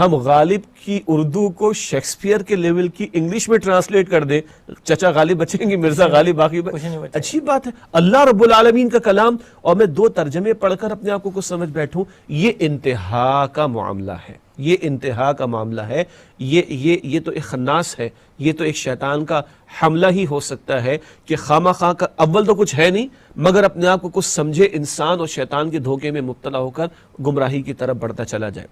ہم غالب کی اردو کو شیکسپیئر کے لیول کی انگلش میں ٹرانسلیٹ کر دیں، چچا غالب بچیں گے، مرزا غالب باقی اچھی بات ہے۔ اللہ رب العالمین کا کلام اور میں 2 ترجمے پڑھ کر اپنے آپ کو کچھ سمجھ بیٹھوں، یہ انتہا کا معاملہ ہے، یہ انتہا کا معاملہ ہے، یہ تو ایک خناس ہے، یہ تو ایک شیطان کا حملہ ہی ہو سکتا ہے کہ خواہ خواہ کا اول تو کچھ ہے نہیں مگر اپنے آپ کو کچھ سمجھے انسان اور شیطان کے دھوکے میں مبتلا ہو کر گمراہی کی طرف بڑھتا چلا جائے۔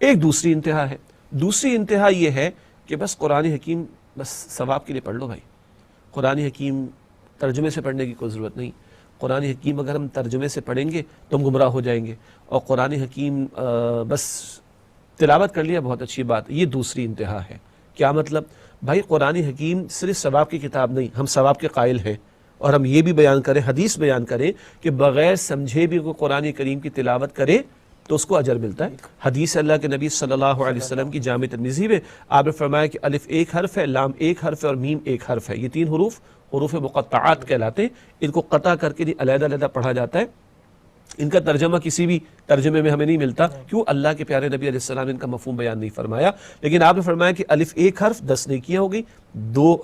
ایک دوسری انتہا ہے، دوسری انتہا یہ ہے کہ بس قرآن حکیم بس ثواب کے لیے پڑھ لو بھائی، قرآن حکیم ترجمے سے پڑھنے کی کوئی ضرورت نہیں، قرآن حکیم اگر ہم ترجمے سے پڑھیں گے تو ہم گمراہ ہو جائیں گے، اور قرآن حکیم بس تلاوت کر لیا بہت اچھی بات۔ یہ دوسری انتہا ہے۔ کیا مطلب؟ بھائی قرآن حکیم صرف ثواب کی کتاب نہیں، ہم ثواب کے قائل ہیں، اور ہم یہ بھی بیان کریں، حدیث بیان کریں کہ بغیر سمجھے بھی کوئی قرآن کریم کی تلاوت کرے تو اس کو اجر ملتا ہے۔ حدیث اللہ کے نبی صلی اللہ علیہ وسلم کی جامع ترمذی میں آپ نے فرمایا کہ الف ایک حرف ہے، لام ایک حرف ہے اور میم ایک حرف ہے، یہ 3 حروف مقطعات کہلاتے ہیں، ان کو قطع کر کے علیحدہ علیحدہ پڑھا جاتا ہے۔ ان کا ترجمہ کسی بھی ترجمے میں ہمیں نہیں ملتا، کیوں؟ اللہ کے پیارے نبی علیہ السلام نے ان کا مفہوم بیان نہیں فرمایا، لیکن آپ نے فرمایا کہ الف ایک حرف 10 نیکیاں ہو گئی، 2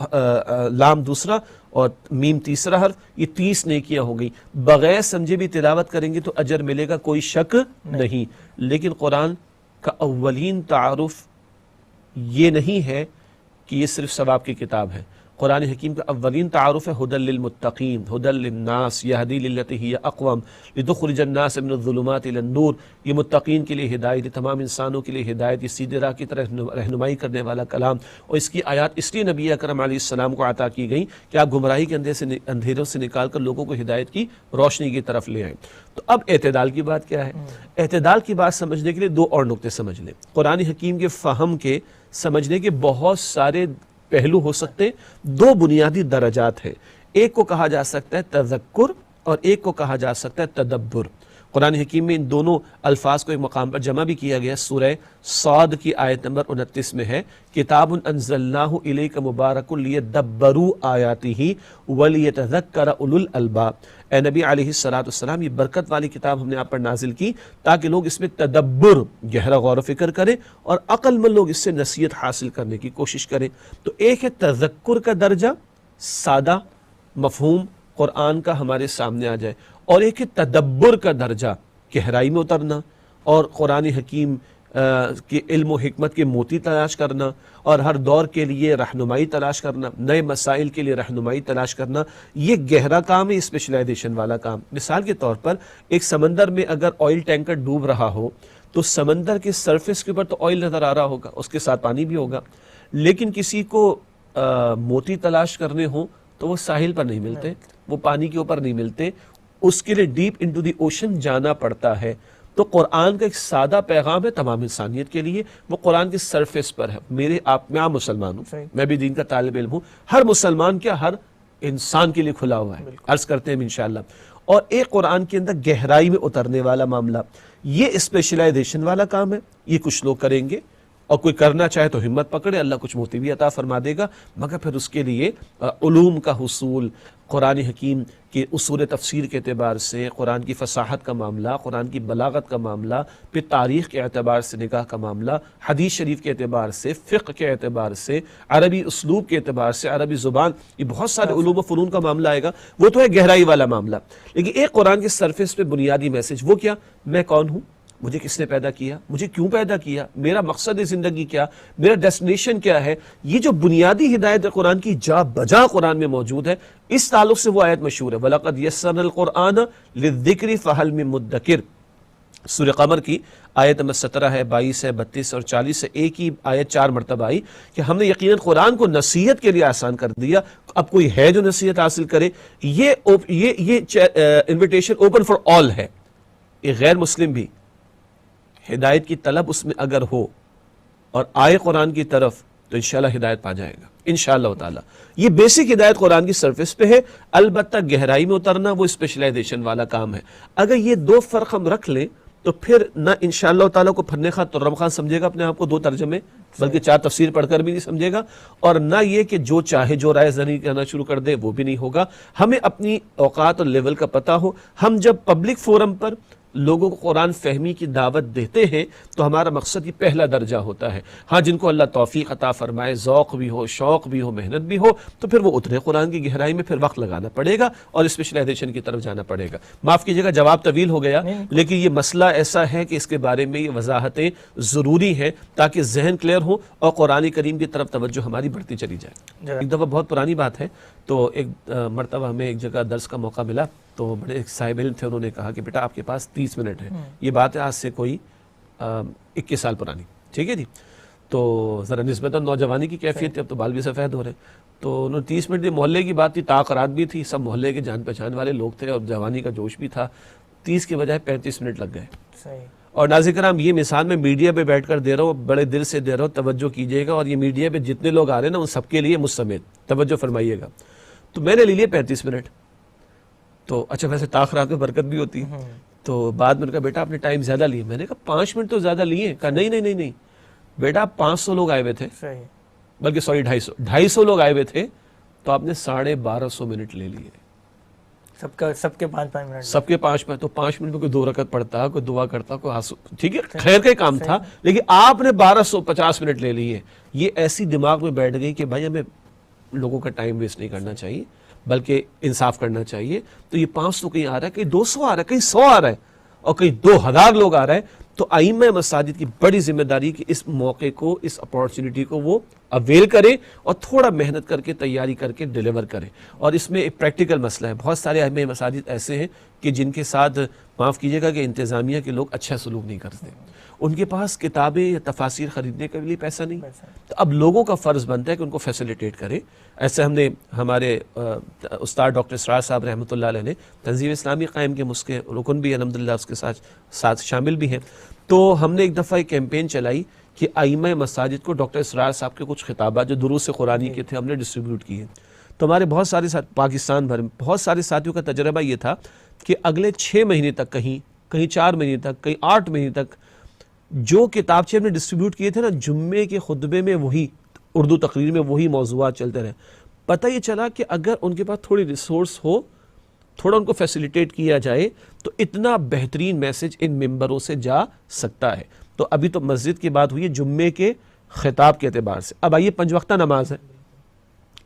لام دوسرا اور میم تیسرا حرف، یہ 30 نیکیاں ہو گئی۔ بغیر سمجھے بھی تلاوت کریں گے تو اجر ملے گا، کوئی شک نہیں۔ لیکن قرآن کا اولین تعارف یہ نہیں ہے کہ یہ صرف ثواب کی کتاب ہے۔ قرآن حکیم کا اولین تعارف ہے ہدی للمتقین، ہدی للناس، یہدی للتی ہی اقوم، لتخرج الناس من الظلمات الی النور، یہ متقین کے لیے ہدایت، یہ تمام انسانوں کے لیے ہدایت، یہ سیدھے راہ کی طرح رہنمائی کرنے والا کلام، اور اس کی آیات اس لیے نبی اکرم علیہ السلام کو عطا کی گئیں کہ آپ گمراہی کے اندھیروں سے نکال کر لوگوں کو ہدایت کی روشنی کی طرف لے آئیں۔ تو اب اعتدال کی بات کیا ہے؟ اعتدال کی بات سمجھنے کے لیے 2 اور نقطے سمجھ لیں۔ قرآن حکیم کے فہم کے سمجھنے کے بہت سارے پہلو ہو سکتے ہیں، 2 بنیادی درجات ہیں، ایک کو کہا جا سکتا ہے تذکر اور ایک کو کہا جا سکتا ہے تدبر۔ قرآن حکیم میں ان دونوں الفاظ کو ایک مقام پر جمع بھی کیا گیا، سورہ صاد کی آیت نمبر 29 میں ہے، کتاب انزلناہ الیک مبارک لیدبروا آیاتہ ولیتذکر اولو الالباب۔ اے نبی علیہ السلام، یہ برکت والی کتاب ہم نے آپ پر نازل کی تاکہ لوگ اس میں تدبر، گہرا غور و فکر کریں، اور عقل مند لوگ اس سے نصیحت حاصل کرنے کی کوشش کریں۔ تو ایک ہے تذکر کا درجہ، سادہ مفہوم قرآن کا ہمارے سامنے آ جائے، اور ایک ہے تدبر کا درجہ، گہرائی میں اترنا اور قرآن حکیم کے علم و حکمت کے موتی تلاش کرنا، اور ہر دور کے لیے رہنمائی تلاش کرنا، نئے مسائل کے لیے رہنمائی تلاش کرنا، یہ گہرا کام ہے، اسپیشلائزیشن والا کام۔ مثال کے طور پر ایک سمندر میں اگر آئل ٹینکر ڈوب رہا ہو تو سمندر کے سرفیس کے اوپر تو آئل نظر آ رہا ہوگا، اس کے ساتھ پانی بھی ہوگا، لیکن کسی کو موتی تلاش کرنے ہوں تو وہ ساحل پر نہیں ملتے، وہ پانی کے اوپر نہیں ملتے، اس کے لیے ڈیپ انٹو دی اوشن جانا پڑتا ہے۔ تو قرآن کا ایک سادہ پیغام ہے تمام انسانیت کے لیے، وہ قرآن کے سرفیس پر ہے۔ میں عام مسلمان ہوں، میں بھی دین کا طالب علم ہوں، ہر مسلمان کیا ہر انسان کے لیے کھلا ہوا ہے، عرض کرتے ہیں انشاءاللہ۔ اور ایک قرآن کے اندر گہرائی میں اترنے والا معاملہ، یہ اسپیشلائزیشن والا کام ہے، یہ کچھ لوگ کریں گے، اور کوئی کرنا چاہے تو ہمت پکڑے، اللہ کچھ موتی بھی عطا فرما دے گا، مگر پھر اس کے لیے علوم کا حصول، قرآن حکیم کے اصول تفسیر کے اعتبار سے، قرآن کی فصاحت کا معاملہ، قرآن کی بلاغت کا معاملہ، پھر تاریخ کے اعتبار سے نگاہ کا معاملہ، حدیث شریف کے اعتبار سے، فقہ کے اعتبار سے، عربی اسلوب کے اعتبار سے، عربی زبان، یہ بہت سارے علوم و فنون کا معاملہ آئے گا، وہ تو ہے گہرائی والا معاملہ۔ لیکن ایک قرآن کے سرفیس پہ بنیادی میسج، وہ کیا؟ میں کون ہوں، مجھے کس نے پیدا کیا، مجھے کیوں پیدا کیا، میرا مقصد زندگی کیا، میرا ڈیسٹینیشن کیا ہے، یہ جو بنیادی ہدایت قرآن کی جا بجا قرآن میں موجود ہے۔ اس تعلق سے وہ آیت مشہور ہے، وَلَقَدْ يَسَّرْنَا الْقُرْآنَ لِلذِّكْرِ فَهَلْ مِن مُدَّكِرٍ۔ سورہ قمر کی آیت نمبر 17 ہے، 22 ہے، 32 اور 40 ہے، ایک ہی آیت 4 مرتبہ آئی کہ ہم نے یقیناً قرآن کو نصیحت کے لیے آسان کر دیا۔ اب کوئی ہے جو نصیحت حاصل کرے، یہ انویٹیشن اوپن فار آل ہے، ایک غیر مسلم بھی ہدایت کی طلب اس میں اگر ہو اور آئے قرآن کی طرف تو انشاءاللہ ہدایت پا جائے گا انشاءاللہ تعالی۔ یہ بیسک ہدایت قرآن کی سرفیس پہ ہے، البتہ گہرائی میں اترنا وہ اسپیشلائزیشن والا کام ہے۔ اگر یہ 2 فرق ہم رکھ لیں تو پھر نہ انشاءاللہ تعالی کو پھرنے خواہ ترم خان سمجھے گا اپنے آپ کو 2 ترجمے، بلکہ 4 تفسیر پڑھ کر بھی نہیں سمجھے گا، اور نہ یہ کہ جو چاہے جو رائے زنی کہنا شروع کر دے وہ بھی نہیں ہوگا۔ ہمیں اپنی اوقات اور لیول کا پتہ ہو، ہم جب پبلک فورم پر لوگوں کو قرآن فہمی کی دعوت دیتے ہیں تو ہمارا مقصد یہ پہلا درجہ ہوتا ہے. ہاں جن کو اللہ توفیق عطا فرمائے، ذوق بھی ہو، شوق بھی ہو، محنت بھی ہو، تو پھر وہ اترے قرآن کی گہرائی میں، پھر وقت لگانا پڑے گا اور اسپیشلائزیشن کی طرف جانا پڑے گا. معاف کیجیے گا جواب طویل ہو گیا، لیکن یہ مسئلہ ایسا ہے کہ اس کے بارے میں یہ وضاحتیں ضروری ہیں تاکہ ذہن کلیئر ہو اور قرآن کریم کی طرف توجہ ہماری بڑھتی چلی جائے. ایک دفعہ بہت پرانی بات ہے، تو ایک مرتبہ ہمیں ایک جگہ درس کا موقع ملا، تو بڑے ایک صاحب علم تھے، انہوں نے کہا کہ بیٹا آپ کے پاس 30 منٹ ہے. یہ بات ہے آج سے کوئی 21 سال پرانی، ٹھیک ہے جی. تو ذرا نسبتاً نوجوانی کی کیفیت تھی، اب تو بال بھی سفید ہو رہے ہیں. تو انہوں نے 30 منٹ دی، محلے کی بات تھی، تاخرات بھی تھی، سب محلے کے جان پہچان والے لوگ تھے اور جوانی کا جوش بھی تھا. 30 کے بجائے 35 منٹ لگ گئے. اور ناظرین کرام یہ مثال میں میڈیا پہ بیٹھ کر دے رہا ہوں، بڑے دل سے دے رہا ہوں، توجہ کیجیے گا. اور یہ میڈیا پہ جتنے لوگ آ رہے ہیں نا ان سب کے لیے مجھ سمیت توجہ فرمائیے گا. تو میں نے لے لیے 35 منٹ. تو اچھا ویسے تاخرات میں برکت بھی ہوتی ہے. تو بعد میں نے کہا بیٹا آپ نے ٹائم زیادہ لیے. میں نے کہا 5 منٹ تو زیادہ لیے. کہا نہیں بیٹا 500 لوگ آئے ہوئے تھے، بلکہ سوری 250 لوگ آئے ہوئے تھے، تو آپ نے 1250 منٹ لے لیے. سب کے 5 منٹ، سب کے 5 منٹ. تو 5 منٹ میں کوئی 2 رکعت پڑھتا، کوئی دعا کرتا، کوئی آنسو، ٹھیک ہے خیر کا کام تھا، لیکن آپ نے 1250 منٹ لے لیے. یہ ایسی دماغ میں بیٹھ گئی کہ بھائی ہمیں لوگوں کا ٹائم ویسٹ نہیں کرنا چاہیے بلکہ انصاف کرنا چاہیے. تو یہ 500 کہیں آ رہا ہے، کہیں 200 آ رہا ہے، کہیں 100 آ رہا ہے اور کہیں 2000 لوگ آ رہا ہے. تو ائمہ مساجد کی بڑی ذمہ داری کہ اس موقع کو، اس اپورچونٹی کو وہ اویل کرے اور تھوڑا محنت کر کے تیاری کر کے ڈیلیور کرے. اور اس میں ایک پریکٹیکل مسئلہ ہے. بہت سارے ائمہ مساجد ایسے ہیں کہ جن کے ساتھ معاف کیجیے گا کہ انتظامیہ کے لوگ اچھا سلوک نہیں کرتے. ان کے پاس کتابیں یا تفاسیر خریدنے کے لیے پیسہ نہیں. تو اب لوگوں کا فرض بنتا ہے کہ ان کو فیسیلیٹیٹ کرے. ایسے ہم نے ہمارے استاد ڈاکٹر اسرار صاحب رحمۃ اللہ علیہ نے تنظیم اسلامی قائم کے اس کے رکن بھی الحمدللہ اس کے ساتھ شامل بھی ہیں. تو ہم نے ایک دفعہ ایک کیمپین چلائی کہ ائمہ مساجد کو ڈاکٹر اسرار صاحب کے کچھ خطابات جو دروس قرآنی کے تھے ہم نے ڈسٹریبیوٹ کیے. تو ہمارے بہت سارے پاکستان بھر میں بہت سارے ساتھیوں کا تجربہ یہ تھا کہ اگلے 6 مہینے تک، کہیں 4 مہینے تک، کہیں 8 مہینے تک جو کتابچے ہم نے ڈسٹریبیوٹ کیے تھے نا، جمعے کے خطبے میں وہی اردو تقریر میں وہی موضوعات چلتے رہے. پتہ یہ چلا کہ اگر ان کے پاس تھوڑی ریسورس ہو، تھوڑا ان کو فیسیلیٹیٹ کیا جائے تو اتنا بہترین میسج ان ممبروں سے جا سکتا ہے. تو ابھی تو مسجد کی بات ہوئی ہے جمعے کے خطاب کے اعتبار سے. اب آئیے 5 وقتہ نماز ہے.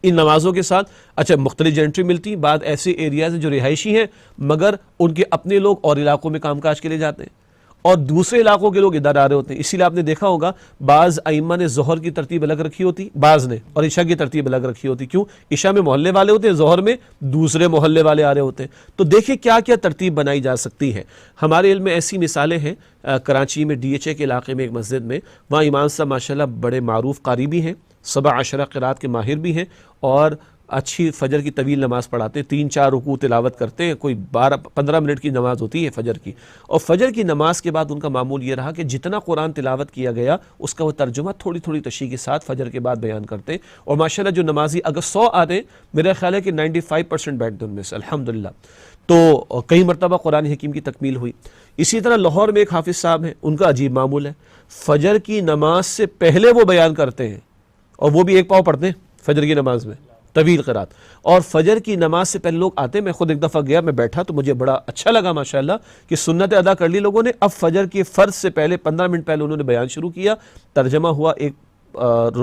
ان نمازوں کے ساتھ اچھا مختلف جنٹری ملتی ہیں. بعض ایسے ایریاز ہیں جو رہائشی ہیں مگر ان کے اپنے لوگ اور علاقوں میں کام کاج کے لیے جاتے ہیں اور دوسرے علاقوں کے لوگ ادھر آ رہے ہوتے ہیں. اسی لیے آپ نے دیکھا ہوگا بعض ائمہ نے ظہر کی ترتیب الگ رکھی ہوتی، بعض نے، اور عشاء کی ترتیب الگ رکھی ہوتی. کیوں؟ عشاء میں محلے والے ہوتے ہیں، ظہر میں دوسرے محلے والے آ رہے ہوتے ہیں. تو دیکھیں کیا کیا ترتیب بنائی جا سکتی ہے. ہمارے علم میں ایسی مثالیں ہیں. کراچی میں DHA کے علاقے میں ایک مسجد میں، وہاں امام صاحب ماشاءاللہ بڑے معروف قاری بھی ہیں، 17 قرات کے ماہر بھی ہیں اور اچھی فجر کی طویل نماز پڑھاتے ہیں. 3-4 رکوع تلاوت کرتے ہیں. کوئی 12-15 منٹ کی نماز ہوتی ہے فجر کی. اور فجر کی نماز کے بعد ان کا معمول یہ رہا کہ جتنا قرآن تلاوت کیا گیا اس کا وہ ترجمہ تھوڑی تھوڑی تشریح کے ساتھ فجر کے بعد بیان کرتے ہیں. اور ماشاءاللہ جو نمازی اگر 100 آتے ہیں، میرا خیال ہے کہ 95% بیٹھتے ان میں سے الحمدللہ. تو کئی مرتبہ قرآن حکیم کی تکمیل ہوئی. اسی طرح لاہور میں ایک حافظ صاحب ہیں، ان کا عجیب معمول ہے. فجر کی نماز سے پہلے وہ بیان کرتے ہیں اور وہ بھی ایک پاؤ پڑھتے ہیں فجر کی نماز میں، طویل قرات. اور فجر کی نماز سے پہلے لوگ آتے ہیں. میں خود ایک دفعہ گیا، میں بیٹھا تو مجھے بڑا اچھا لگا ماشاءاللہ کہ سنت ادا کر لی لوگوں نے. اب فجر کے فرض سے پہلے 15 منٹ پہلے انہوں نے بیان شروع کیا. ترجمہ ہوا ایک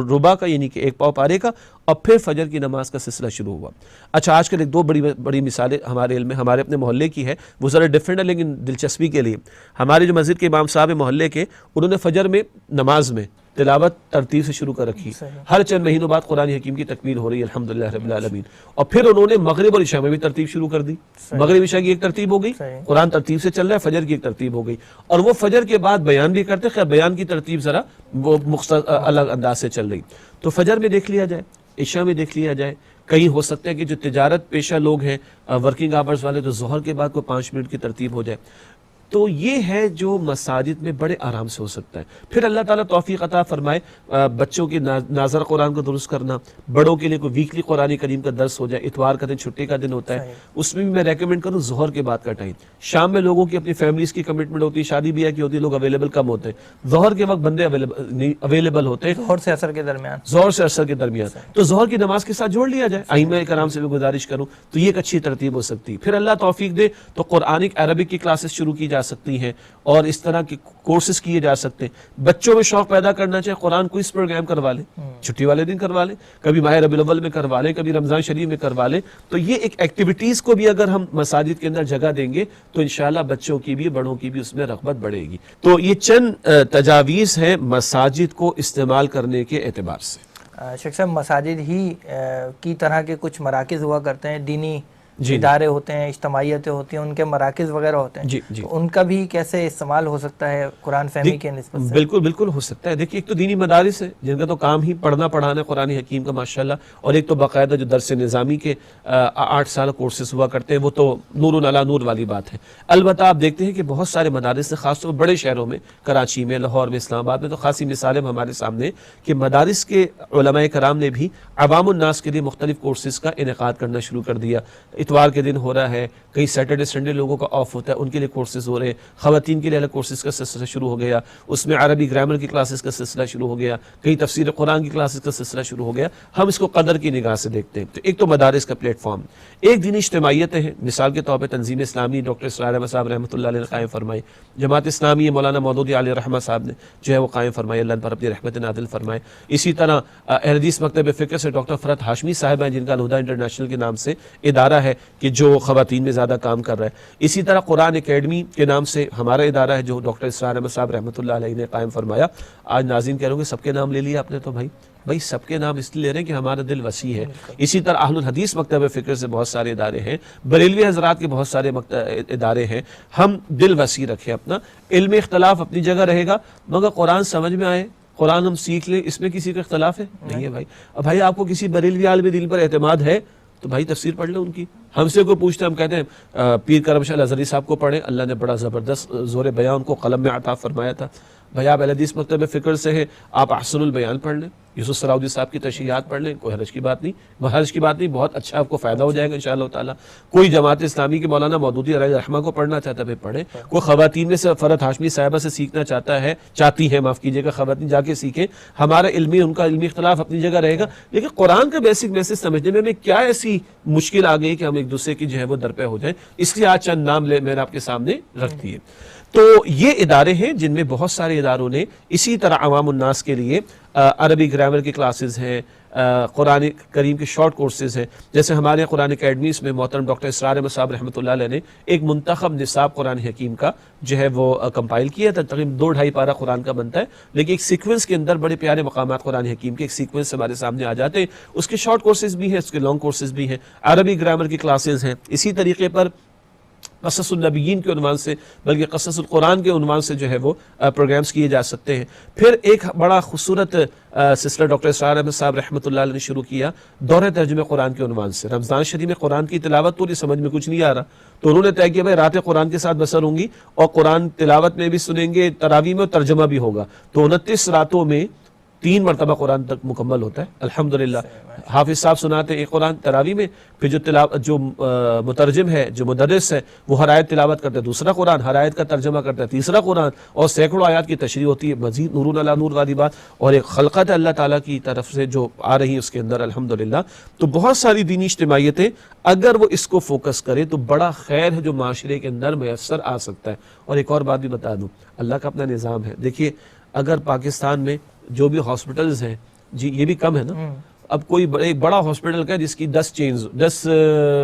ربع کا، یعنی کہ 1 پاؤ پارے کا، اور پھر فجر کی نماز کا سلسلہ شروع ہوا. اچھا آج کل ایک 2 بڑی مثالیں ہمارے علم میں، ہمارے اپنے محلے کی ہے، وہ ذرا ڈیفرنٹ ہے لیکن دلچسپی کے لیے. ہمارے جو مسجد کے امام صاحب محلے کے، انہوں نے فجر میں نماز میں تلاوت ترتیب سے شروع کر رکھی. ہر چند مہینوں بعد قرآن حکیم کی تکمیل ہو رہی ہے الحمدللہ رب العالمین. اور پھر انہوں نے مغرب اور عشاء میں بھی ترتیب شروع کر دی. مغرب عشاء کی ایک ترتیب ہو گئی، قرآن ترتیب سے چل رہا ہے، فجر کی ایک ترتیب ہو گئی. اور وہ فجر کے بعد بیان بھی کرتے، خیر بیان کی ترتیب ذرا وہ الگ انداز سے چل رہی. تو فجر میں دیکھ لیا جائے، عشاء میں دیکھ لیا جائے. کہیں ہو سکتا ہے کہ جو تجارت پیشہ لوگ ہیں، ورکنگ آورز والے، تو ظہر کے بعد کو 5 منٹ کی ترتیب ہو جائے. تو یہ ہے جو مساجد میں بڑے آرام سے ہو سکتا ہے. پھر اللہ تعالیٰ توفیق عطا فرمائے بچوں کی ناظر قرآن کو درست کرنا، بڑوں کے لیے کوئی ویکلی قرآن کریم کا درس ہو جائے. اتوار کا دن چھٹی کا دن ہوتا ہے، اس میں بھی میں ریکمینڈ کروں ظہر کے بعد کا ٹائم. شام میں لوگوں کی اپنی فیملیز کی کمٹمنٹ ہوتی ہے، شادی بیاہ کی ہوتی ہے، لوگ اویلیبل کم ہوتے ہیں. ظہر کے وقت بندے اویلیبل ہوتے ہیں ظہر سے عصر کے درمیان، ظہر سے عصر کے درمیان. تو ظہر کی نماز کے ساتھ جوڑ لیا جائے. ائمہ کرام سے بھی گزارش کروں تو یہ ایک اچھی ترتیب ہو سکتی ہے. پھر اللہ توفیق دے تو قرآنک عربک کی کلاسز شروع کی جا سکتی ہیں اور اس طرح کے کورسز کیے جا سکتے ہیں. بچوں میں شوق پیدا کرنا چاہے قرآن کوئز پروگرام کروا لیں, چھٹی والے دن کروا لیں, کبھی ماہ ربیع الاول میں کروا لیں, کبھی رمضان شریف میں کروا لیں. تو یہ ایک ایکٹیویٹیز کو بھی اگر ہم مساجد کے اندر جگہ دیں گے تو انشاءاللہ بچوں کی بھی بڑوں کی بھی اس میں رغبت بڑھے گی. تو یہ چند تجاویز ہیں مساجد کو استعمال کرنے کے اعتبار سے. شیخ صاحب مساجد ہی کی طرح کے کچھ مراکز ہوا کرتے ہیں, دینی ادارے ہوتے ہیں, اجتماعیتیں ہوتی ہیں, ان کے مراکز وغیرہ ہوتے ہیں, تو ان کا بھی کیسے استعمال ہو سکتا ہے قرآن فہمی کے نسبت سے؟ بالکل بالکل ہو سکتا ہے. دیکھیے ایک تو دینی مدارس ہے جن کا تو کام ہی پڑھنا پڑھانا قرآن حکیم کا ماشاءاللہ, اور ایک تو باقاعدہ جو درس نظامی کے 8 سال کورسز ہوا کرتے ہیں, وہ تو نور علی نور والی بات ہے. البتہ آپ دیکھتے ہیں کہ بہت سارے مدارس ہیں, خاص طور پر بڑے شہروں میں, کراچی میں, لاہور میں, اسلام آباد میں, تو خاصی مثالیں ہمارے سامنے کہ مدارس کے علماء کرام نے بھی عوام الناس کے لیے مختلف کورسز کا انعقاد کرنا شروع کر دیا. اتوار کے دن ہو رہا ہے, کئی سیٹرڈے سنڈے لوگوں کا آف ہوتا ہے, ان کے لیے کورسز ہو رہے ہیں. خواتین کے لیے الگ کورسز کا سلسلہ شروع ہو گیا, اس میں عربی گرامر کی کلاسز کا سلسلہ شروع ہو گیا, کئی تفسیر قرآن کی کلاسز کا سلسلہ شروع ہو گیا. ہم اس کو قدر کی نگاہ سے دیکھتے ہیں. تو ایک تو مدارس کا پلیٹ فارم, ایک دینی اجتماعیتیں ہیں. مثال کے طور پہ تنظیم اسلامی ڈاکٹر اسرار احمد صاحب رحمۃ اللہ علیہ نے قائم فرمائی, جماعت اسلامی مولانا مودودی علیہ رحمہ صاحب نے جو ہے وہ قائم فرمائی, اللہ پر اپنی رحمت نازل فرمائے. اسی طرح اہل حدیث مکتب فکر سے ڈاکٹر فرحت ہاشمی صاحب ہیں, جن کا الہدیٰ انٹرنیشنل کے نام سے ادارہ ہے کہ جو خواتین میں زیادہ کام کر رہا ہے. اسی طرح قرآن اکیڈمی کے نام سے ہمارا ادارہ ہے جو ڈاکٹر اسرار احمد صاحب رحمۃ اللہ علیہ نے قائم فرمایا. آج ناظرین کہہ رہے ہوں کہ سب کے نام لے لیا آپ نے, تو بھائی سب کے نام اس لیے لے رہے ہیں کہ ہمارا دل وسیع ہے. اسی طرح اہل الحدیث مکتب فکر سے بہت سارے ادارے ہیں, بریلوی حضرات کے بہت سارے ادارے ہیں. ہم دل وسیع رکھیں اپنا, علم اختلاف اپنی جگہ رہے گا, مگر قرآن سمجھ میں آئے, قرآن ہم سیکھ لیں, اس میں کسی کا اختلاف ہے نہیں ہے بھائی. اب بھائی آپ کو کسی بریلوی عالم دین پر اعتماد ہے تو بھائی تفسیر پڑھ لیں ان کی. ہم سے کوئی پوچھتے ہیں, ہم کہتے ہیں پیر کرم شاہ الازہری صاحب کو پڑھیں, اللہ نے بڑا زبردست زور بیان ان کو قلم میں عطا فرمایا تھا. بھائی آپ اہل حدیث مکتب فکر سے ہیں, آپ احسن البیان پڑھ لیں, یوسف سراؤدی صاحب کی تشریحات پڑھ لیں, کوئی حرج کی بات نہیں, حرج کی بات نہیں, بہت اچھا آپ کو فائدہ ہو جائے گا انشاءاللہ تعالیٰ. کوئی جماعت اسلامی کے مولانا مودودی علیہ رحمہ کو پڑھنا چاہتا ہے پڑھیں. کوئی خواتین میں سے فرحت ہاشمی صاحبہ سے سیکھنا چاہتی ہے معاف کیجیے گا, خواتین جا کے سیکھیں. ہمارا ان کا علمی اختلاف اپنی جگہ رہے گا, لیکن قرآن کا بیسک میسج سمجھنے میں ہمیں کیا ایسی مشکل آ گئی کہ ہم ایک دوسرے کی جو ہے وہ درپے ہو جائیں. اس لیے آج چند نام میں نے آپ کے سامنے رکھ دیے. تو یہ ادارے ہیں جن میں بہت سارے اداروں نے اسی طرح عوام الناس کے لیے عربی گرامر کی کلاسز ہیں, قرآن کریم کے شارٹ کورسز ہیں. جیسے ہمارے قرآن اکیڈمیز میں محترم ڈاکٹر اسرار احمد صاحب رحمۃ اللہ علیہ نے ایک منتخب نصاب قرآن حکیم کا جو ہے وہ کمپائل کیا تھا. تقریباً 2-2.5 پارہ قرآن کا بنتا ہے, لیکن ایک سیکوینس کے اندر بڑے پیارے مقامات قرآن حکیم کے ایک سیکوینس ہمارے سامنے آ جاتے ہیں. اس کے شارٹ کورسز بھی ہیں, اس کے لانگ کورسز بھی ہیں, عربی گرامر کی کلاسز ہیں. اسی طریقے پر قصص النبیین کے عنوان سے, بلکہ قصص القرآن کے عنوان سے جو ہے وہ پروگرامز کیے جا سکتے ہیں. پھر ایک بڑا خوبصورت سلسلہ ڈاکٹر اسرار احمد صاحب رحمۃ اللہ علیہ نے شروع کیا دورہ ترجمہ قرآن کے عنوان سے. رمضان شریف میں قرآن کی تلاوت پوری سمجھ میں کچھ نہیں آ رہا, تو انہوں نے طے کیا بھائی رات قرآن کے ساتھ بسر ہوں گی, اور قرآن تلاوت میں بھی سنیں گے, تراویح میں ترجمہ بھی ہوگا. تو 29 راتوں میں 3 مرتبہ قرآن تک مکمل ہوتا ہے الحمدللہ. حافظ صاحب سناتے ہیں ایک قرآن تراویح میں, پھر جو مترجم ہے, جو مدرس ہے, وہ ہر آیت تلاوت کرتا ہے دوسرا قرآن, ہر آیت کا ترجمہ کرتا ہے تیسرا قرآن, اور سینکڑوں آیات کی تشریح ہوتی ہے. مزید نور علی نور والی بات, اور ایک خلقت اللہ تعالیٰ کی طرف سے جو آ رہی ہے اس کے اندر الحمدللہ. تو بہت ساری دینی اجتماعیتیں اگر وہ اس کو فوکس کرے تو بڑا خیر ہے جو معاشرے کے اندر میسر آ سکتا ہے. اور ایک اور بات بھی بتا دوں, اللہ کا اپنا نظام ہے. دیکھیے اگر پاکستان میں جو بھی ہاسپٹلز ہیں, جی یہ بھی کم ہے نا, اب کوئی ایک بڑا ہاسپٹل کا جس کی 10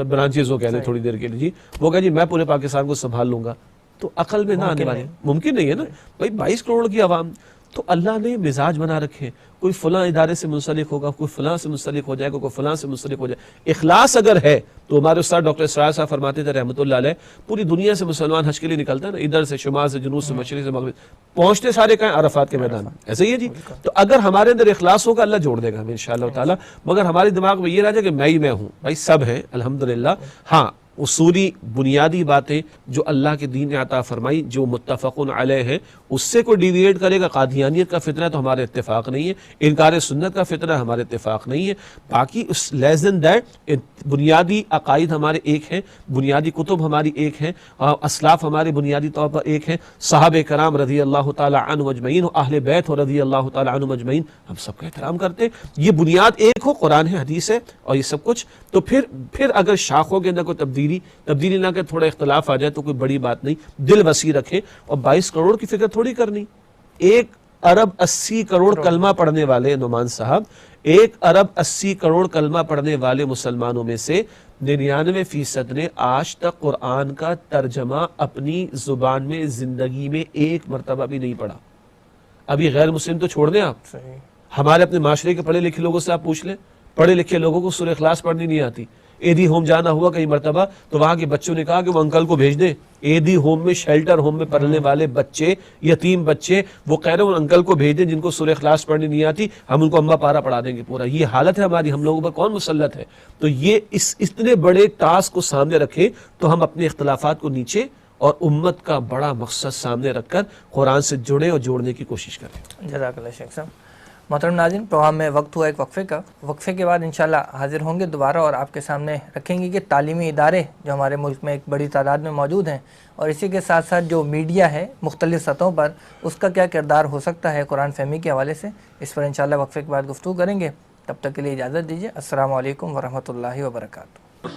برانچز ہو, کہہ لیں تھوڑی دیر کے لیے, جی وہ کہہ جی میں پورے پاکستان کو سنبھال لوں گا, تو عقل میں نہ آنے والی, ممکن نہیں ہے نا بھائی. 22 کروڑ کی عوام, تو اللہ نے مزاج بنا رکھے, کوئی فلاں ادارے سے منسلک ہوگا, کوئی فلاں سے منسلک ہو جائے گا, کوئی فلاں سے منسلک ہو جائے. اخلاص اگر ہے تو ہمارے استاد ڈاکٹر اسرار صاحب فرماتے تھے رحمۃ اللہ علیہ, پوری دنیا سے مسلمان حج کے لیے نکلتا ہے نا, ادھر سے شمال سے جنوب سے مشرق سے مغرب, پہنچتے سارے کہیں عرفات کے میدان, ایسے ہی ہے جی. تو اگر ہمارے اندر اخلاص ہوگا اللہ جوڑ دے گا ہمیں انشاءاللہ تعالیٰ. مگر ہمارے دماغ میں یہ رہ جائے کہ میں ہی میں ہوں, بھائی سب ہے الحمدللہ. ہاں اصولی بنیادی باتیں جو اللہ کے دین نے عطا فرمائی جو متفقن علیہ ہے, اس سے کوئی ڈیویٹ کرے گا, قادیانیت کا فتنہ تو ہمارے اتفاق نہیں ہے, انکار سنت کا فتنہ ہمارے اتفاق نہیں ہے. باقی اس لیس دین دیٹ بنیادی عقائد ہمارے ایک ہیں, بنیادی کتب ہماری ایک ہیں, اسلاف ہمارے بنیادی طور پر ایک ہیں, صحابہ کرام رضی اللہ تعالی عنہ اجمعین, اہل بیت رضی اللہ تعالی عنہ اجمعین, ہم سب کا احترام کرتے. یہ بنیاد ایک ہو, قرآن ہے, حدیث ہے, اور یہ سب کچھ. تو پھر اگر شاخوں کے اندر کوئی تبدیلی تبدیلی نہ کہ تھوڑا اختلاف آ جائے تو کوئی بڑی بات نہیں, دل وسیع رکھیں. اور 22 کروڑ کی فکر تھوڑی کرنی, 1 ارب 80 کروڑ کلمہ پڑھنے والے نعمان صاحب, 1 ارب 80 کروڑ کلمہ پڑھنے والے مسلمانوں میں سے 99% نے آج تک قرآن کا ترجمہ اپنی زبان میں زندگی میں ایک مرتبہ بھی نہیں پڑھا. ابھی غیر مسلم تو چھوڑ دیں آپ, ہمارے اپنے معاشرے کے پڑھے لکھے لوگوں سے آپ پوچھ لیں, پڑھے لکھے لوگوں کو سورہ اخلاص پڑھنی نہیں آتی. ایدی ہوم جانا ہوا کئی مرتبہ تو وہاں کے بچوں نے کہا کہ وہ انکل کو بھیج دیں. ایدی ہوم میں, شیلٹر ہوم میں پڑھنے والے بچے, یتیم بچے, وہ کہہ رہے ہیں انکل کو بھیج دیں جن کو سورہ اخلاص پڑھنی نہیں آتی, ہم ان کو اماں پارا پڑھا دیں گے پورا. یہ حالت ہے ہماری, ہم لوگوں پر کون مسلط ہے؟ تو یہ اتنے بڑے ٹاسک کو سامنے رکھیں تو ہم اپنے اختلافات کو نیچے اور امت کا بڑا مقصد سامنے رکھ کر قرآن سے جڑیں اور جوڑنے کی کوشش کریں. جزاک اللہ شیخ صاحب. محترم ناظرین, پروگرام میں وقت ہوا ایک وقفے کا. وقفے کے بعد انشاءاللہ حاضر ہوں گے دوبارہ اور آپ کے سامنے رکھیں گے کہ تعلیمی ادارے جو ہمارے ملک میں ایک بڑی تعداد میں موجود ہیں اور اسی کے ساتھ ساتھ جو میڈیا ہے مختلف سطحوں پر, اس کا کیا کردار ہو سکتا ہے قرآن فہمی کے حوالے سے, اس پر انشاءاللہ وقفے کے بعد گفتگو کریں گے. تب تک کے لیے اجازت دیجیے. السلام علیکم ورحمۃ اللہ وبرکاتہ.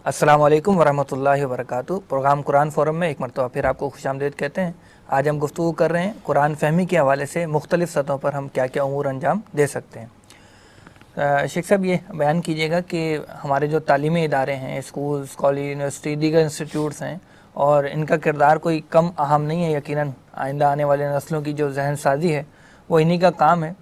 السلام علیکم ورحمۃ اللہ وبرکاتہ. پروگرام قرآن فورم میں ایک مرتبہ پھر آپ کو خوش آمدید کہتے ہیں. آج ہم گفتگو کر رہے ہیں قرآن فہمی کے حوالے سے مختلف سطحوں پر ہم کیا کیا امور انجام دے سکتے ہیں. شیخ صاحب, یہ بیان کیجیے گا کہ ہمارے جو تعلیمی ادارے ہیں, اسکولز, کالج, یونیورسٹی, دیگر انسٹیٹیوٹس ہیں, اور ان کا کردار کوئی کم اہم نہیں ہے. یقیناً آئندہ آنے والے نسلوں کی جو ذہن سازی ہے وہ انہی کا کام ہے.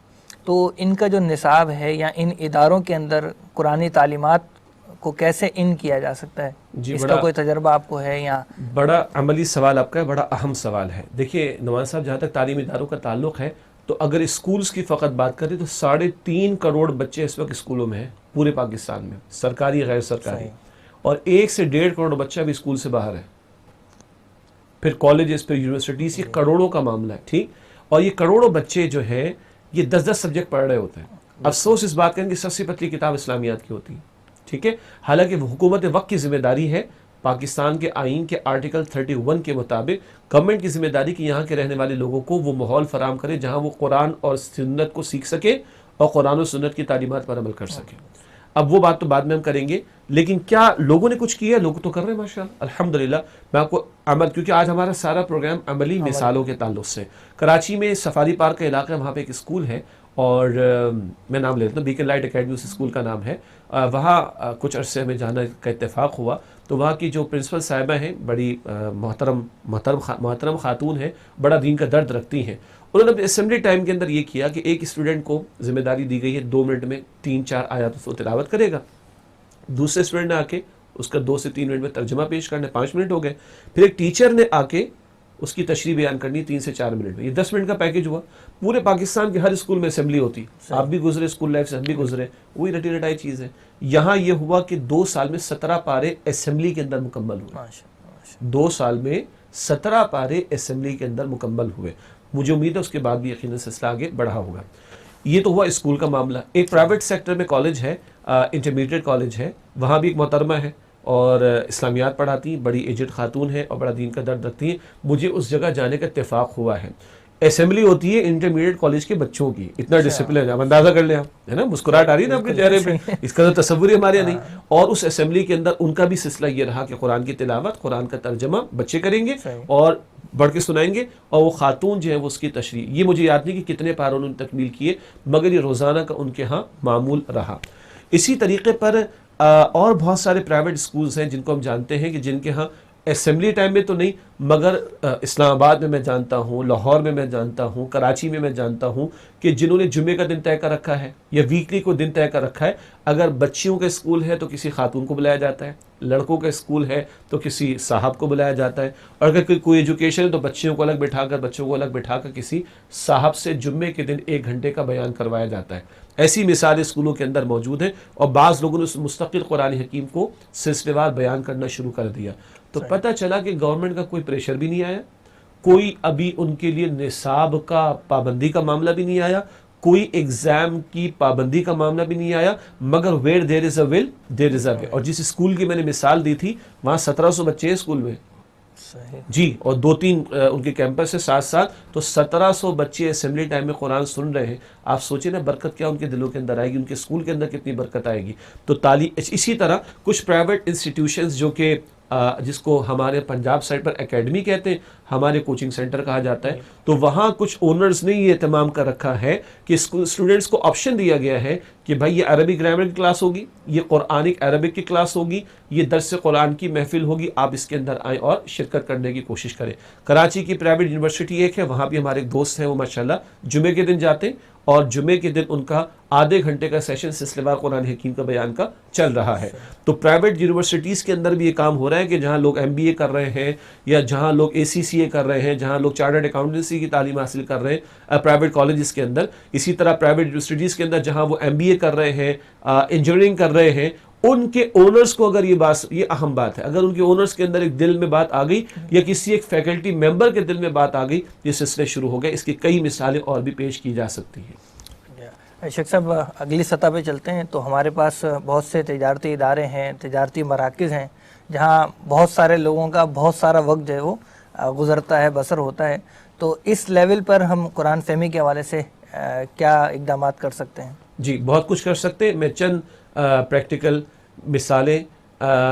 تو ان کا جو نصاب ہے یا ان اداروں کے اندر قرآنی تعلیمات کو کیسے ان کیا جا سکتا ہے, اس کا کوئی تجربہ آپ کو ہے؟ یا بڑا عملی سوال آپ کا ہے, بڑا اہم سوال ہے. دیکھیے نعمان صاحب, جہاں تک تعلیمی اداروں کا تعلق ہے تو اگر اسکولز کی فقط بات کریں تو 3.5 کروڑ بچے اس وقت اسکولوں میں ہیں پورے پاکستان میں, سرکاری غیر سرکاری, اور 1 سے 1.5 کروڑ بچہ بھی اسکول سے باہر ہے. پھر کالجز, پھر یونیورسٹیز, یہ کروڑوں کا معاملہ ہے. ٹھیک, اور یہ کروڑوں بچے جو ہیں یہ 10-10 سبجیکٹ پڑھ رہے ہوتے ہیں. افسوس اس بات کا کہ سب سے پتلی کتاب اسلامیات کی ہوتی ہے. ٹھیک ہے, حالانکہ حکومت وقت کی ذمہ داری ہے, پاکستان کے آئین کے آرٹیکل 31 کے مطابق گورنمنٹ کی ذمہ داری کہ یہاں کے رہنے والے لوگوں کو وہ ماحول فراہم کرے جہاں وہ قرآن اور سنت کو سیکھ سکے اور قرآن و سنت کی تعلیمات پر عمل کر سکے. اب وہ بات تو بعد میں ہم کریں گے, لیکن کیا لوگوں نے کچھ کیا؟ لوگ تو کر رہے ہیں ماشاءاللہ الحمدللہ. میں آپ کو عمل, کیونکہ آج ہمارا سارا پروگرام عملی مثالوں کے تعلق سے. کراچی میں سفاری پارک کا علاقہ ہے, وہاں پہ ایک اسکول ہے اور میں نام لیتا ہوں, بیکن لائٹ اکیڈمی اس اسکول کا نام ہے. وہاں کچھ عرصے میں جانا کا اتفاق ہوا تو وہاں کی جو پرنسپل صاحبہ ہیں, بڑی محترم خاتون ہیں, بڑا دین کا درد رکھتی ہیں. انہوں نے اپنے اسمبلی ٹائم کے اندر یہ کیا کہ ایک اسٹوڈنٹ کو ذمہ داری دی گئی ہے 2 منٹ میں 3-4 آیات اس کو تلاوت کرے گا. دوسرے اسٹوڈنٹ نے آ کے اس کا 2 سے 3 منٹ میں ترجمہ پیش کرنا, 5 منٹ ہو گئے. پھر ایک ٹیچر نے آ کے اس کی تشریح بیان کرنی 3 سے 4 منٹ میں. یہ 10 منٹ کا پیکج ہوا. پورے پاکستان کے ہر اسکول میں اسمبلی ہوتی, آپ بھی گزرے اسکول لائف سے, ہم بھی گزرے, وہی رٹی رٹائی چیز ہے. یہاں یہ ہوا کہ 2 سال میں 17 پارے اسمبلی کے اندر مکمل ہوئے. 2 سال میں 17 پارے اسمبلی کے اندر مکمل ہوئے. مجھے امید ہے اس کے بعد بھی یقیناً سلسلہ آگے بڑھا ہوگا. یہ تو ہوا اسکول کا معاملہ. ایک پرائیویٹ سیکٹر میں کالج ہے, انٹرمیڈیٹ کالج ہے, وہاں بھی ایک محترمہ ہے اور اسلامیات پڑھاتی ہیں, بڑی ایجڈ خاتون ہے اور بڑا دین کا درد رکھتی ہیں. مجھے اس جگہ جانے کا اتفاق ہوا ہے. اسمبلی ہوتی ہے انٹرمیڈیٹ کالج کے بچوں کی, اتنا ڈسپلن ہے, آپ اندازہ کر لیں, آپ ہے نا, مسکراہٹ آ رہی ہے نا آپ کے چہرے پہ, اس کا تو تصور ہی ہمارے یہاں نہیں. اور اس اسمبلی کے اندر ان کا بھی سلسلہ یہ رہا کہ قرآن کی تلاوت, قرآن کا ترجمہ بچے کریں گے اور بڑھ کے سنائیں گے, اور وہ خاتون جو ہے وہ اس کی تشریح. یہ مجھے یاد نہیں کہ کتنے پاروں انہوں نے تکمیل کیے, مگر یہ روزانہ کا ان کے ہاں معمول رہا. اسی طریقے پر اور بہت سارے پرائیویٹ اسکولز ہیں جن کو ہم جانتے ہیں کہ جن کے ہاں اسمبلی ٹائم میں تو نہیں, مگر اسلام آباد میں جانتا ہوں, لاہور میں جانتا ہوں, کراچی میں جانتا ہوں کہ جنہوں نے جمعے کا دن طے کر رکھا ہے یا ویکلی کو دن طے کر رکھا ہے. اگر بچیوں کا اسکول ہے تو کسی خاتون کو بلایا جاتا ہے, لڑکوں کا اسکول ہے تو کسی صاحب کو بلایا جاتا ہے, اور اگر کوئی ایجوکیشن ہے تو بچیوں کو الگ بٹھا کر, بچوں کو الگ بٹھا کر کسی صاحب سے جمعے کے دن 1 گھنٹے کا بیان کروایا جاتا ہے. ایسی مثالیں اسکولوں کے اندر موجود ہیں, اور بعض لوگوں نے اس مستقل قرآن حکیم کو سلسلے وار بیان کرنا شروع کر دیا. تو پتہ چلا کہ گورنمنٹ کا کوئی پریشر بھی نہیں آیا, کوئی ابھی ان کے لیے نصاب کا پابندی کا معاملہ بھی نہیں آیا, کوئی ایگزام کی پابندی کا معاملہ بھی نہیں آیا, مگر where there is a will there is a way. اور جس اسکول کی میں نے مثال دی تھی وہاں 1700 بچے ہیں اسکول میں, صحیح. جی. اور 2-3 ان کے کیمپس ہے ساتھ ساتھ. تو 1700 بچے اسمبلی ٹائم میں قرآن سن رہے ہیں. آپ سوچیں نا برکت کیا ان کے دلوں کے اندر آئے گی, ان کے اسکول کے اندر کتنی برکت آئے گی. تو اسی طرح کچھ پرائیویٹ انسٹیٹیوشنز جو کہ جس کو ہمارے پنجاب سائڈ پر اکیڈمی کہتے ہیں, ہمارے کوچنگ سینٹر کہا جاتا ہے, تو وہاں کچھ اونرز نے یہ اہتمام کر رکھا ہے کہ اسٹوڈنٹس کو آپشن دیا گیا ہے کہ بھائی یہ عربی گرامر کی کلاس ہوگی, یہ قرآنک عربک کی کلاس ہوگی, یہ درس قرآن کی محفل ہوگی, آپ اس کے اندر آئیں اور شرکت کرنے کی کوشش کریں. کراچی کی پرائیویٹ یونیورسٹی ایک ہے, وہاں بھی ہمارے ایک دوست ہیں, وہ ماشاءاللہ جمعے کے دن جاتے ہیں, اور جمعے کے دن ان کا آدھے گھنٹے کا سیشن سلسلہ وار قرآن حکیم کا بیان کا چل رہا ہے. تو پرائیویٹ یونیورسٹیز کے اندر بھی یہ کام ہو رہا ہے کہ جہاں لوگ ایم بی اے کر رہے ہیں, یا جہاں لوگ اے سی سی اے کر رہے ہیں, جہاں لوگ چارٹرڈ اکاؤنٹنسی کی تعلیم حاصل کر رہے ہیں پرائیویٹ کالجز کے اندر, اسی طرح پرائیویٹ یونیورسٹیز کے اندر جہاں وہ ایم بی اے کر رہے ہیں, انجینئرنگ کر رہے ہیں, ان کے اونرز کو اگر یہ اہم بات ہے, اگر ان کے اونرز کے اندر ایک دل میں بات آ گئی, یا کسی ایک فیکلٹی ممبر کے دل میں بات آ گئی, یہ سلسلے شروع ہو گئے. اس کی کئی مثالیں اور بھی پیش کی جا سکتی ہیں. شیخ صاحب اگلی سطح پہ چلتے ہیں. تو ہمارے پاس بہت سے تجارتی ادارے ہیں, تجارتی مراکز ہیں, جہاں بہت سارے لوگوں کا بہت سارا وقت جو ہے وہ گزرتا ہے, بسر ہوتا ہے. تو اس لیول پر ہم قرآن فہمی کے حوالے سے کیا اقدامات کر سکتے ہیں؟ جی بہت کچھ کر سکتے ہیں. میں چند پریکٹیکل مثالیں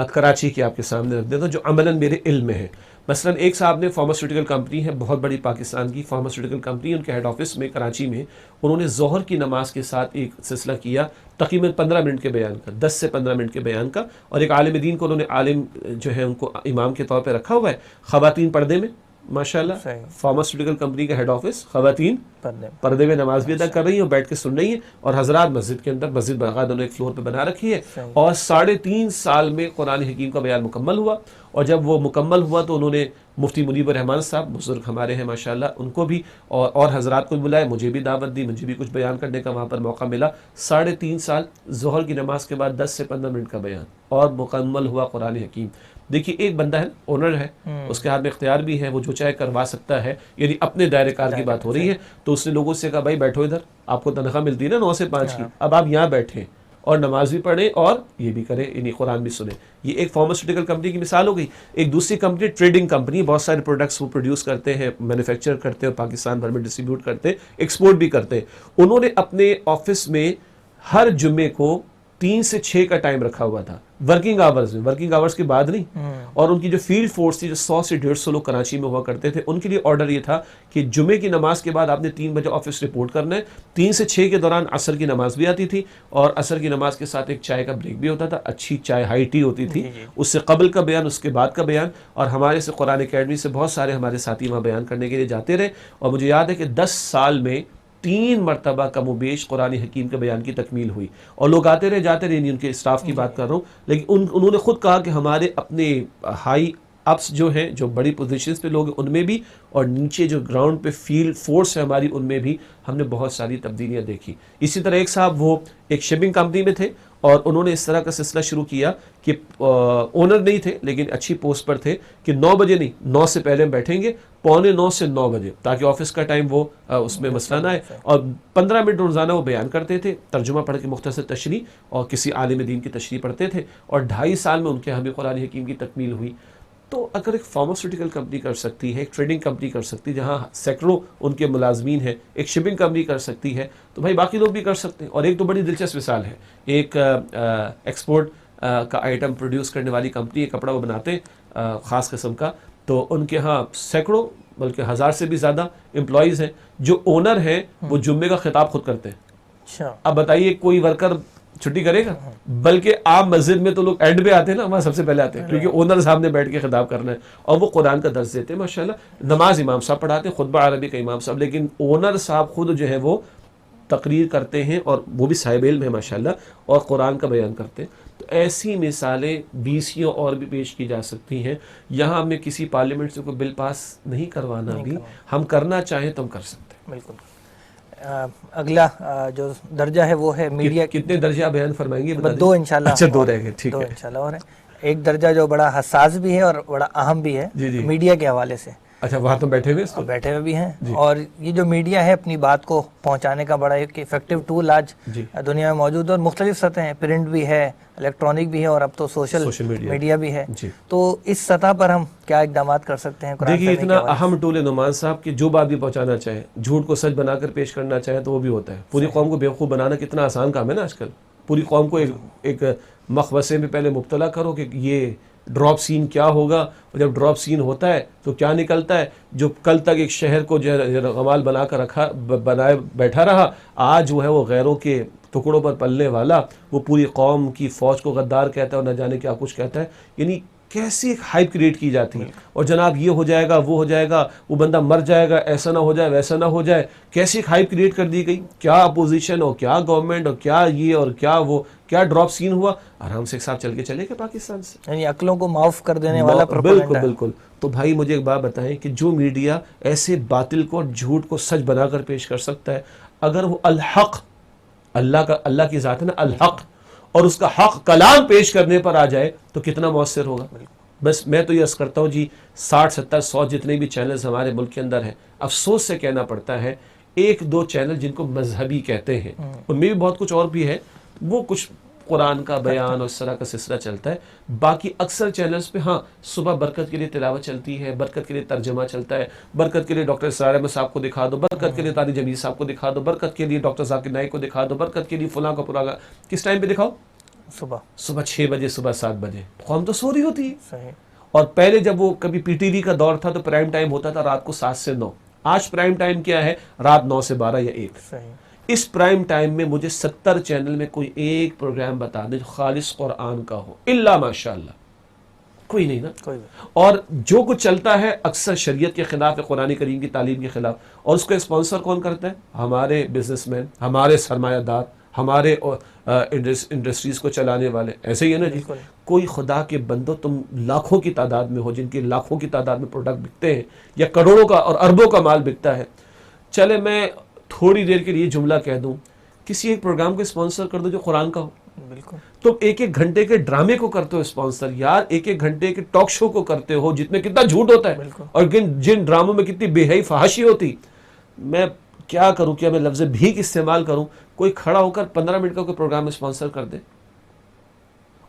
کراچی کی آپ کے سامنے رکھ دیتا ہوں جو عملاً میرے علم میں ہے. مثلاً ایک صاحب نے فارماسیوٹیکل کمپنی ہے, بہت بڑی پاکستان کی فارماسیوٹیکل کمپنی, ان کے ہیڈ آفس میں کراچی میں انہوں نے ظہر کی نماز کے ساتھ ایک سلسلہ کیا تقریباً 15 منٹ کے بیان کا, 10 سے 15 منٹ کے بیان کا, اور ایک عالم دین کو انہوں نے عالم جو ہے ان کو امام کے طور پہ رکھا ہوا ہے. خواتین پردے میں ماشاءاللہ, فارماسیوٹیکل کمپنی کا ہیڈ آفس, خواتین پردے میں نماز بھی ادا کر رہی ہیں اور بیٹھ کے سن رہی ہیں, اور حضرات مسجد کے اندر, مسجد باقاعدہ انہوں نے ایک فلور پہ بنا رکھی ہے, اور 3.5 سال میں قرآن حکیم کا بیان مکمل ہوا. اور جب وہ مکمل ہوا تو انہوں نے مفتی منیب الرحمان صاحب بزرگ ہمارے ہیں ماشاءاللہ, ان کو بھی اور حضرات کو بلائے, مجھے بھی دعوت دی, مجھے بھی کچھ بیان کرنے کا وہاں پر موقع ملا. 3.5 سال ظہر کی نماز کے بعد 10 سے 15 منٹ کا بیان, اور مکمل ہوا قرآن حکیم. دیکھیے ایک بندہ ہے, اونر ہے, اس کے ہاتھ میں اختیار بھی ہے, وہ جو چاہے کروا سکتا ہے, یعنی اپنے دائرے کار کی بات ہو رہی ہے. تو اس نے لوگوں سے کہا بھائی بیٹھو ادھر, آپ کو تنخواہ ملتی ہے نا 9 سے 5 کی, اب آپ یہاں بیٹھیں اور نماز بھی پڑھیں اور یہ بھی کریں, یعنی قرآن بھی سنیں. یہ ایک فارماسیوٹیکل کمپنی کی مثال ہو گئی. ایک دوسری کمپنی ٹریڈنگ کمپنی, بہت سارے پروڈکٹس وہ پروڈیوس کرتے ہیں, مینوفیکچر کرتے ہیں, اور پاکستان بھر میں ڈسٹریبیوٹ کرتے ہیں, ایکسپورٹ بھی کرتے ہیں. انہوں نے اپنے آفس میں ہر جمعے کو 3 سے 6 کا ٹائم رکھا ہوا تھا, ورکنگ آورز میں, ورکنگ آورز کے بعد نہیں. اور ان کی جو فیلڈ فورس تھی, جو 100 سے 150 لوگ کراچی میں ہوا کرتے تھے, ان کے لیے آرڈر یہ تھا کہ جمعے کی نماز کے بعد آپ نے 3 بجے آفس رپورٹ کرنا ہے. 3 سے 6 کے دوران عصر کی نماز بھی آتی تھی, اور عصر کی نماز کے ساتھ ایک چائے کا بریک بھی ہوتا تھا, اچھی چائے, ہائی ٹی ہوتی تھی. اس سے قبل کا بیان, اس کے بعد کا بیان, اور ہمارے سے قرآن اکیڈمی سے بہت سارے ہمارے ساتھی وہاں بیان کرنے کے لیے جاتے رہے. اور مجھے یاد ہے کہ 10 سال میں 3 مرتبہ کم و بیش قرآن حکیم کے بیان کی تکمیل ہوئی, اور لوگ آتے رہے جاتے رہے, ان کے اسٹاف کی بات کر رہا ہوں. لیکن انہوں نے خود کہا کہ ہمارے اپنے ہائی اپس جو ہیں, جو بڑی پوزیشنز پہ لوگ ہیں, ان میں بھی, اور نیچے جو گراؤنڈ پہ فیلڈ فورس ہے ہماری, ان میں بھی ہم نے بہت ساری تبدیلیاں دیکھی. اسی طرح ایک صاحب وہ ایک شپنگ کمپنی میں تھے, اور انہوں نے اس طرح کا سلسلہ شروع کیا کہ اونر نہیں تھے لیکن اچھی پوسٹ پر تھے, کہ 9 بجے نہیں, 9 سے پہلے ہم بیٹھیں گے, 8:45 سے 9 بجے, تاکہ آفس کا ٹائم وہ اس میں مسئلہ نہ آئے. اور 15 منٹ روزانہ وہ بیان کرتے تھے, ترجمہ پڑھ کے مختصر تشریح, اور کسی عالم دین کی تشریح پڑھتے تھے, اور 2.5 سال میں ان کے ہمیں قرآن حکیم کی تکمیل ہوئی. تو اگر ایک فارماسیوٹیکل کمپنی کر سکتی ہے, ایک ٹریڈنگ کمپنی کر سکتی ہے جہاں سینکڑوں ان کے ملازمین ہیں, ایک شپنگ کمپنی کر سکتی ہے, تو بھائی باقی لوگ بھی کر سکتے ہیں. اور ایک تو بڑی دلچسپ مثال ہے, ایک ایکسپورٹ کا آئٹم پروڈیوس کرنے والی کمپنی ہے, کپڑا وہ بناتے ہیں خاص قسم کا, تو ان کے ہاں سینکڑوں بلکہ 1000 سے بھی زیادہ امپلائیز ہیں. جو اونر ہیں وہ جمعے کا خطاب خود کرتے ہیں. اب بتائیے کوئی ورکر چھٹی کرے گا؟ بلکہ عام مسجد میں تو لوگ اینڈ پہ آتے ہیں نا, وہاں سب سے پہلے آتے ہیں, کیونکہ اونر صاحب نے بیٹھ کے خطاب کرنا ہے, اور وہ قرآن کا درس دیتے ہیں ماشاءاللہ. نماز امام صاحب پڑھاتے ہیں, خطبہ عربی کا امام صاحب, لیکن اونر صاحب خود جو ہے وہ تقریر کرتے ہیں, اور وہ بھی صاحب علم ہے ماشاءاللہ, اور قرآن کا بیان کرتے ہیں. تو ایسی مثالیں 20 اور بھی پیش کی جا سکتی ہیں. یہاں ہمیں کسی پارلیمنٹ سے کوئی بل پاس نہیں کروانا, بھی ہم کرنا چاہیں تو ہم کر سکتے ہیں. بالکل. اگلا جو درجہ ہے وہ ہے میڈیا. کتنے درجہ بیان فرمائیں گے؟ 2 انشاءاللہ. اچھا 2 رہ گئے, ٹھیک ہے. 2 انشاءاللہ. اور ایک درجہ جو بڑا حساس بھی ہے اور بڑا اہم بھی ہے, میڈیا کے حوالے سے. اچھا وہاں تو بیٹھے ہوئے اس کو بیٹھے ہوئے بھی ہیں، اور یہ جو میڈیا ہے اپنی بات کو پہنچانے کا بڑا ایک افیکٹو ٹول آج دنیا میں موجود ہے، اور مختلف سطح ہیں، پرنٹ بھی ہے، الیکٹرانک بھی ہے، اور اب تو سوشل میڈیا بھی ہے. تو اس سطح پر ہم کیا اقدامات کر سکتے ہیں؟ دیکھیے اتنا اہم ٹول ہے نعمان صاحب کہ جو بات بھی پہنچانا چاہے، جھوٹ کو سچ بنا کر پیش کرنا چاہے تو وہ بھی ہوتا ہے. پوری قوم کو بیوقوف بنانا کتنا آسان کام ہے نا آج کل. پوری قوم کو ایک مخبصے میں پہلے مبتلا کرو کہ یہ ڈراپ سین کیا ہوگا، اور جب ڈراپ سین ہوتا ہے تو کیا نکلتا ہے. جو کل تک ایک شہر کو غمال بنا کر بنائے بیٹھا رہا، آج جو ہے وہ غیروں کے ٹکڑوں پر پلنے والا، وہ پوری قوم کی فوج کو غدار کہتا ہے اور نہ جانے کیا کچھ کہتا ہے. یعنی کیسی ایک ہائپ کریٹ کی جاتی ہے، اور جناب یہ ہو جائے گا، وہ ہو جائے گا، وہ بندہ مر جائے گا، ایسا نہ ہو جائے، ویسا نہ ہو جائے. کیسی ایک ہائپ کریٹ کر دی گئی. کیا اپوزیشن اور کیا گورنمنٹ اور کیا یہ اور کیا وہ، کیا ڈراپ سین ہوا. آرام سے ایک ساتھ چل کے چلے گا پاکستان سے. یعنی عقلوں کو معاف کر دینے والا بالکل بالکل. تو بھائی مجھے ایک بات بتائیں کہ جو میڈیا ایسے باطل کو اور جھوٹ کو سچ بنا کر پیش کر سکتا ہے، اگر وہ الحق، اللہ کی ذات ہے نا الحق، اور اس کا حق کلام پیش کرنے پر آ جائے تو کتنا مؤثر ہوگا. بس میں تو یہ عرض کرتا ہوں جی 60 70 100 جتنے بھی چینلز ہمارے ملک کے اندر ہیں، افسوس سے کہنا پڑتا ہے ایک دو چینل جن کو مذہبی کہتے ہیں، ان میں بھی بہت کچھ اور بھی ہے، وہ کچھ قرآن کا بیان اور اس طرح کا سلسلہ چلتا ہے. باقی اکثر چینلز پہ ہاں صبح برکت کے لیے تلاوت چلتی ہے، برکت کے لیے ترجمہ چلتا ہے، برکت کے لیے ڈاکٹر اسرار احمد صاحب کو دکھا دو، برکت کے لیے طارق جمیل صاحب کو دکھا دو، برکت کے لیے ڈاکٹر ذاکر نائک کو دکھا دو، برکت کے لیے فلاں کا پرانا. کس ٹائم پہ دکھاؤ؟ صبح 6 بجے، صبح 7 بجے. قوم تو سو رہی ہوتی ہے. اور پہلے جب وہ کبھی پی ٹی وی کا دور تھا تو پرائم ٹائم ہوتا تھا رات کو 7 سے 9. آج پرائم ٹائم کیا ہے؟ رات 9 سے 12 یا 1. اس پرائم ٹائم میں مجھے 70 چینل میں کوئی ایک پروگرام بتا دیں جو خالص قرآن کا ہو، الا ماشاءاللہ کوئی نہیں نا. اور جو کچھ چلتا ہے اکثر شریعت کے خلاف ہے، قرآن کریم کی تعلیم کے خلاف. اور اس کو اسپانسر کون کرتا ہے؟ ہمارے بزنس مین، ہمارے سرمایہ دار، ہمارے انڈسٹریز کو چلانے والے. ایسے ہی ہے نا جی. کوئی خدا کے بندو، تم لاکھوں کی تعداد میں ہو جن کے لاکھوں کی تعداد میں پروڈکٹ بکتے ہیں یا کروڑوں کا اور اربوں کا مال بکتا ہے. چلے میں تھوڑی دیر کے لیے جملہ کہہ دوں، کسی ایک پروگرام کو اسپانسر کر دو جو قرآن کا ہو. بالکل. تم ایک گھنٹے کے ڈرامے کو کرتے ہو اسپانسر، یار ایک گھنٹے کے ٹاک شو کو کرتے ہو جس میں کتنا جھوٹ ہوتا ہے اور جن ڈراموں میں کتنی بے حیائی فحاشی ہوتی. میں کیا کروں، کیا میں لفظ بھیک استعمال کروں؟ کوئی کھڑا ہو کر 15 منٹ کا کوئی پروگرام اسپانسر کر دے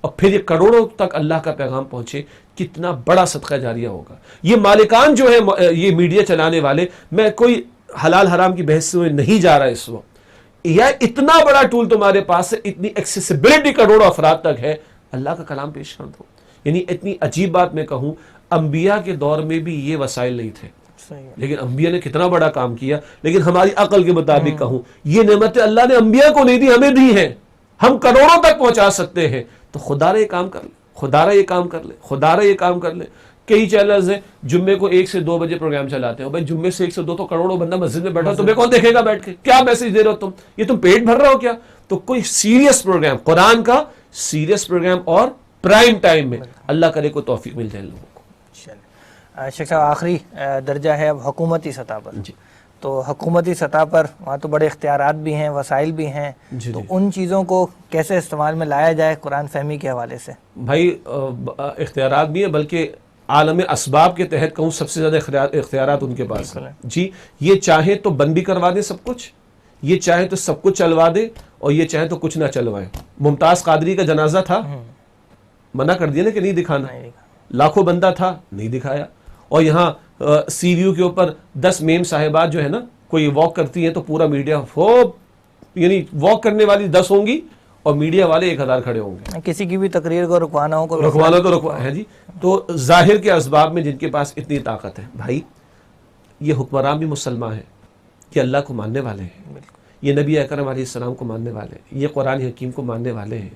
اور پھر یہ کروڑوں تک اللہ کا پیغام پہنچے، کتنا بڑا صدقہ جاریہ ہوگا. یہ مالکان جو ہے یہ میڈیا چلانے والے، میں کوئی حلال حرام کی بحث سے نہیں جا رہا اس وقت، یا اتنا بڑا ٹول تمہارے پاس ہے، اتنی ایکسیسیبلٹی کروڑوں افراد تک ہے، اللہ کا کلام پیش کر دو. یعنی اتنی عجیب بات میں کہوں، انبیاء کے دور میں بھی یہ وسائل نہیں تھے، لیکن انبیاء نے کتنا بڑا کام کیا. لیکن ہماری عقل کے مطابق کہوں، یہ نعمتیں اللہ نے انبیاء کو نہیں دی، ہمیں دی ہیں، ہم کروڑوں تک پہنچا سکتے ہیں. تو خدا رہا یہ کام کر لے، خدا رہا یہ کام کر لے، خدا رہا یہ کام کر لے. کئی چینلز ہیں جمعے کو 1 سے 2 بجے پروگرام چلاتے ہیں. بھائی جمعے سے 1 سے 2 تو کروڑوں بندہ مسجد میں بیٹھا، تمہیں کون دیکھے گا بیٹھ کے؟ کیا میسج دے رہے ہو تم؟ یہ تم پیٹ بھر رہے ہو کیا؟ تو کوئی سیریس پروگرام، قرآن کا سیریس پروگرام اور پرائم ٹائم میں، اللہ کرے کو توفیق مل جائے لوگوں کو. شیخ صاحب آخری درجہ ہے اب حکومتی سطح پر. جی. تو حکومتی سطح پر وہاں تو بڑے اختیارات بھی ہیں، وسائل بھی ہیں. تو ان چیزوں کو کیسے استعمال میں لایا جائے قرآن فہمی کے حوالے سے؟ بھائی اختیارات بھی ہیں، بلکہ عالم اسباب کے تحت کہوں سب سے زیادہ اختیارات ان کے پاس ہیں. جی. یہ چاہیں تو بند بھی کروا دیں سب کچھ، یہ چاہیں تو سب کچھ چلوا دیں، اور یہ چاہیں تو کچھ نہ چلوائیں. ممتاز قادری کا جنازہ تھا، منع کر دیا نا کہ نہیں دکھانا. لاکھوں بندہ تھا، نہیں دکھایا. اور یہاں سی ویو کے اوپر 10 میم صاحبات جو ہے نا کوئی واک کرتی ہیں تو پورا میڈیا یعنی واک کرنے والی 10 ہوں گی اور میڈیا والے 1000 کھڑے ہوں گے. کسی کی بھی تقریر کو رکوانا ہو تو ہے جی. تو ظاہر کے اسباب میں جن کے پاس اتنی طاقت ہے، بھائی یہ حکمران بھی مسلمان ہیں، یہ اللہ کو ماننے والے ہیں، یہ نبی اکرم علیہ السلام کو ماننے والے ہیں، یہ قرآن حکیم کو ماننے والے ہیں،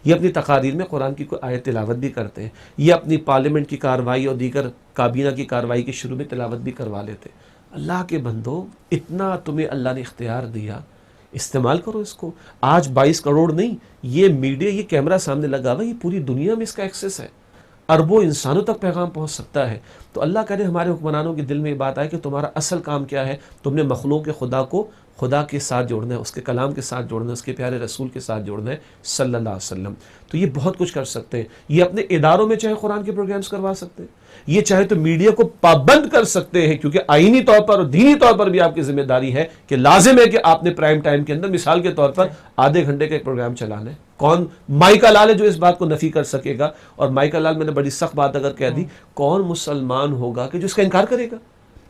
یہ اپنی تقاریر میں قرآن کی کوئی آیت تلاوت بھی کرتے ہیں، یہ اپنی پارلیمنٹ کی کارروائی اور دیگر کابینہ کی کارروائی کے شروع میں تلاوت بھی کروا لیتے. اللہ کے بندو، اتنا تمہیں اللہ نے اختیار دیا، استعمال کرو اس کو. آج 22 کروڑ نہیں، یہ میڈیا، یہ کیمرہ سامنے لگا ہوا، یہ پوری دنیا میں اس کا ایکسیس ہے، اربوں انسانوں تک پیغام پہنچ سکتا ہے. تو اللہ کرے ہمارے حکمرانوں کے دل میں یہ بات آئے کہ تمہارا اصل کام کیا ہے، تم نے مخلوق کے خدا کو خدا کے ساتھ جوڑنا ہے، اس کے کلام کے ساتھ جوڑنا ہے، اس کے پیارے رسول کے ساتھ جوڑنا ہے صلی اللہ علیہ وسلم. تو یہ بہت کچھ کر سکتے ہیں. یہ اپنے اداروں میں چاہے قرآن کے پروگرامز کروا سکتے ہیں، یہ چاہے تو میڈیا کو پابند کر سکتے ہیں، کیونکہ آئینی طور پر اور دینی طور پر بھی آپ کی ذمہ داری ہے کہ لازم ہے کہ آپ نے پرائم ٹائم کے اندر مثال کے طور پر آدھے گھنٹے کا ایک پروگرام چلانا ہے. کون مائیکا لال ہے جو اس بات کو نفی کر سکے گا؟ اور مائیکا لال میں نے بڑی سخت بات اگر کہہ دی، کون مسلمان ہوگا کہ جو اس کا انکار کرے گا؟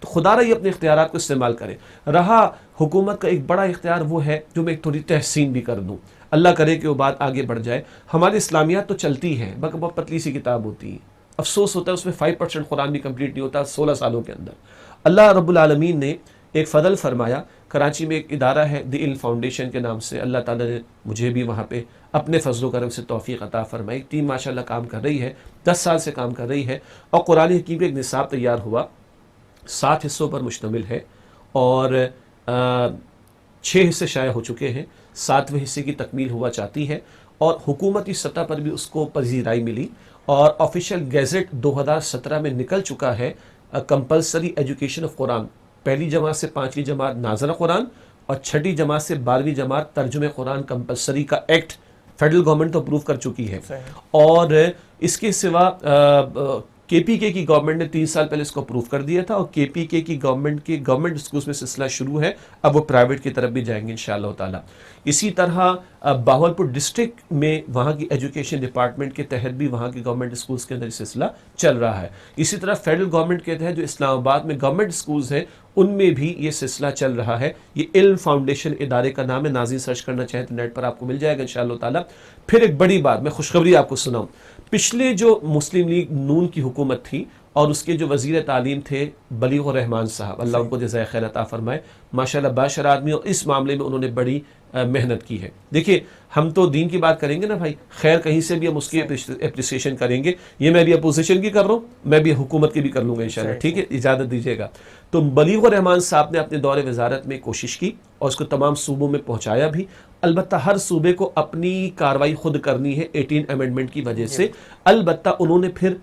تو خدا رہا یہ اپنے اختیارات کو استعمال کرے. رہا حکومت کا ایک بڑا اختیار وہ ہے جو میں ایک تھوڑی تحسین بھی کر دوں، اللہ کرے کہ وہ بات آگے بڑھ جائے. ہماری اسلامیات تو چلتی ہے، بلکہ بہت پتلی سی کتاب ہوتی ہے، افسوس ہوتا ہے اس میں 5% قرآن بھی کمپلیٹ نہیں ہوتا 16 سالوں کے اندر. اللہ رب العالمین نے ایک فضل فرمایا. کراچی میں ایک ادارہ ہے دی علم فاؤنڈیشن کے نام سے، اللہ تعالیٰ نے مجھے بھی وہاں پہ اپنے فضل و کرم سے توفیق عطا فرمائی. ٹیم ماشاءاللہ کام کر رہی ہے، 10 سال سے کام کر رہی ہے، اور قرآن حکیم کا ایک نصاب تیار ہوا، 7 حصوں پر مشتمل ہے، اور 6 حصے شائع ہو چکے ہیں، 7ویں حصے کی تکمیل ہوا چاہتی ہے، اور حکومتی سطح پر بھی اس کو پذیرائی ملی، اور آفیشیل گیزٹ 2017 میں نکل چکا ہے. کمپلسری ایجوکیشن آف قرآن، پہلی جماعت سے 5ویں جماعت ناظرہ قرآن، اور 6ٹھی جماعت سے 12ویں جماعت ترجمہ قرآن کمپلسری کا ایکٹ فیڈرل گورنمنٹ تو اپروو کر چکی ہے. اور اس کے سوا کے پی کے کی گورنمنٹ نے 3 سال پہلے اس کو اپروو کر دیا تھا، اور کے پی کے کی گورنمنٹ اسکولز میں سلسلہ شروع ہے، اب وہ پرائیویٹ کی طرف بھی جائیں گے انشاءاللہ تعالی. اسی طرح باہولپور ڈسٹرکٹ میں وہاں کی ایجوکیشن ڈپارٹمنٹ کے تحت بھی وہاں کی گورنمنٹ اسکولز کے اندر یہ سلسلہ چل رہا ہے. اسی طرح فیڈرل گورنمنٹ کے تحت جو اسلام آباد میں گورنمنٹ اسکولز ہیں ان میں بھی یہ سلسلہ چل رہا ہے. یہ علم فاؤنڈیشن ادارے کا نام ہے، ناظرین سرچ کرنا چاہیں تو نیٹ پر آپ کو مل جائے گا انشاءاللہ تعالی. پھر ایک بڑی بات میں خوشخبری آپ کو سناؤں. پچھلے جو مسلم لیگ نون کی حکومت تھی اور اس کے جو وزیر تعلیم تھے بلیغ الرحمان صاحب، اللہ ان کو جزائے خیر عطا فرمائے، ماشاءاللہ باشر آدمی، اور اس معاملے میں انہوں نے بڑی محنت کی ہے. دیکھیے ہم تو دین کی بات کریں گے نا بھائی، خیر کہیں سے بھی ہم اس کی اپریسیشن کریں گے. یہ میں بھی اپوزیشن کی کر رہا ہوں، میں بھی حکومت کی بھی کر لوں گا انشاءاللہ. ٹھیک ہے، اجازت دیجیے گا. تو بلیغ الرحمان صاحب نے اپنے دور وزارت میں کوشش کی اور اس کو تمام صوبوں میں پہنچایا بھی. البتہ ہر صوبے کو اپنی کاروائی خود کرنی ہے 18 امینڈمنٹ کی وجہ سے. البتہ انہوں نے پھر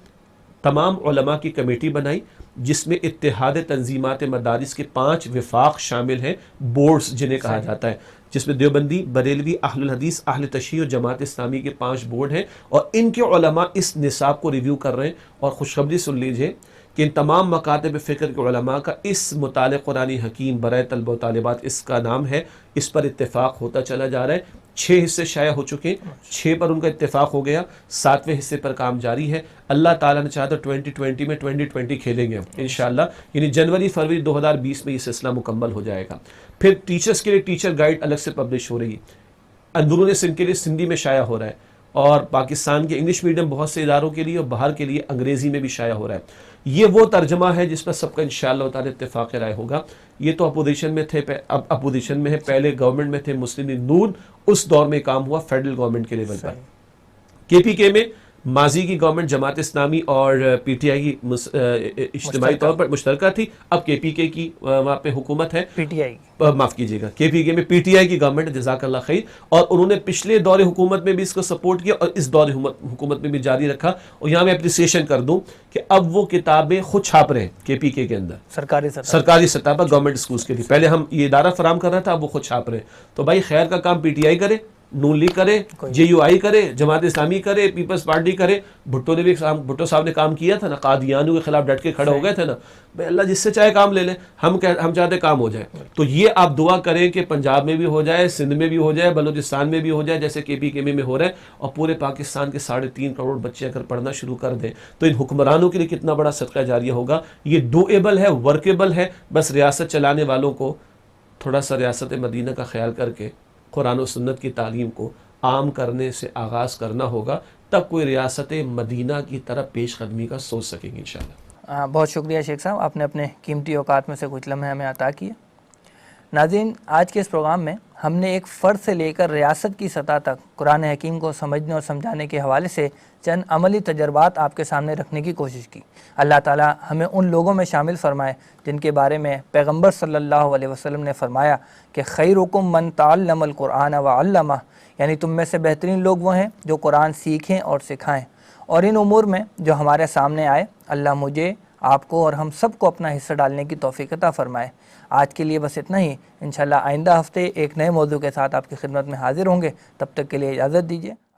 تمام علماء کی کمیٹی بنائی جس میں اتحاد تنظیمات مدارس کے 5 وفاق شامل ہیں، بورڈز جنہیں کہا جاتا ہے، جس میں دیوبندی، بریلوی، اہل الحدیث، اہل تشیع اور جماعت اسلامی کے 5 بورڈ ہیں، اور ان کے علماء اس نصاب کو ریویو کر رہے ہیں. اور خوشخبری سن لیجئے کہ ان تمام مکاتب فکر کے علماء کا اس مطالعہ قرآن حکیم برائے طلبہ و طالبات اس کا نام ہے، اس پر اتفاق ہوتا چلا جا رہا ہے. 6 حصے شائع ہو چکے، 6 پر ان کا اتفاق ہو گیا، 7ویں حصے پر کام جاری ہے. اللہ تعالیٰ نے چاہا تو 2020 میں 2020 کھیلیں گے انشاءاللہ، یعنی جنوری فروری 2020 میں یہ سلسلہ مکمل ہو جائے گا. پھر ٹیچرز کے لیے ٹیچر گائیڈ الگ سے پبلش ہو رہی ہے، اندرون سندھ کے لیے سندھی میں شائع ہو رہا ہے، اور پاکستان کے انگلش میڈیم بہت سے اداروں کے لیے اور باہر کے لیے انگریزی میں بھی شائع ہو رہا ہے. یہ وہ ترجمہ ہے جس پر سب کا انشاءاللہ تعالی اتفاق رائے ہوگا. یہ تو اپوزیشن میں تھے، اب اپوزیشن میں ہے، پہلے گورنمنٹ میں تھے مسلم لیگ نون، اس دور میں کام ہوا فیڈرل گورنمنٹ کے لیول پر. کے پی کے میں ماضی کی گورنمنٹ جماعت اسلامی اور پی ٹی آئی کی اجتماعی طور پر مشترکہ تھی، اب کے پی کے کی وہاں پہ حکومت ہے، پی ٹی آئی، معاف کیجیے گا، کے پی کے میں پی ٹی آئی کی گورنمنٹ ہے، جزاک اللہ خیر. اور انہوں نے پچھلے دور حکومت میں بھی اس کو سپورٹ کیا اور اس دور حکومت میں بھی جاری رکھا. اور یہاں میں اپریسیشن کر دوں کہ اب وہ کتابیں خود چھاپ رہے ہیں کے پی کے اندر سرکاری سطح پر گورنمنٹ اسکولز کے لیے. پہلے ہم یہ ادارہ فراہم کر رہا تھا، اب وہ خود چھاپ رہے ہیں. تو بھائی خیر کا کام پی ٹی آئی کرے، نون لیگ کرے، جے یو آئی کرے، جماعت اسلامی کرے، پیپلز پارٹی کرے. بھٹو نے بھی بھٹو صاحب نے کام کیا تھا نا، قادیانیوں کے خلاف ڈٹ کے کھڑے ہو گئے تھے نا. بھائی اللہ جس سے چاہے کام لے لے، ہم چاہتے کام ہو جائے. تو یہ آپ دعا کریں کہ پنجاب میں بھی ہو جائے، سندھ میں بھی ہو جائے، بلوچستان میں بھی ہو جائے، جیسے کے پی کے میں ہو رہا ہے. اور پورے پاکستان کے 3.5 کروڑ بچے اگر پڑھنا شروع کر دیں تو ان حکمرانوں کے لیے کتنا بڑا صدقہ جاریہ ہوگا. یہ ڈوئیبل ہے، ورکیبل ہے. بس ریاست چلانے والوں کو تھوڑا سا ریاست مدینہ کا خیال کر کے قرآن و سنت کی تعلیم کو عام کرنے سے آغاز کرنا ہوگا، تب کوئی ریاست مدینہ کی طرف پیش قدمی کا سوچ سکیں گے انشاءاللہ. بہت شکریہ شیخ صاحب، آپ نے اپنے قیمتی اوقات میں سے کچھ لمحے ہمیں عطا کیے. ناظرین، آج کے اس پروگرام میں ہم نے ایک فرد سے لے کر ریاست کی سطح تک قرآن حکیم کو سمجھنے اور سمجھانے کے حوالے سے چند عملی تجربات آپ کے سامنے رکھنے کی کوشش کی. اللہ تعالیٰ ہمیں ان لوگوں میں شامل فرمائے جن کے بارے میں پیغمبر صلی اللہ علیہ وسلم نے فرمایا کہ خیرکم من تعلم القرآن وعلمہ، یعنی تم میں سے بہترین لوگ وہ ہیں جو قرآن سیکھیں اور سکھائیں. اور ان امور میں جو ہمارے سامنے آئے، اللہ مجھے، آپ کو اور ہم سب کو اپنا حصہ ڈالنے کی توفیق عطا فرمائے۔ آج کے لیے بس اتنا ہی، انشاءاللہ آئندہ ہفتے ایک نئے موضوع کے ساتھ آپ کی خدمت میں حاضر ہوں گے، تب تک کے لیے اجازت دیجیے۔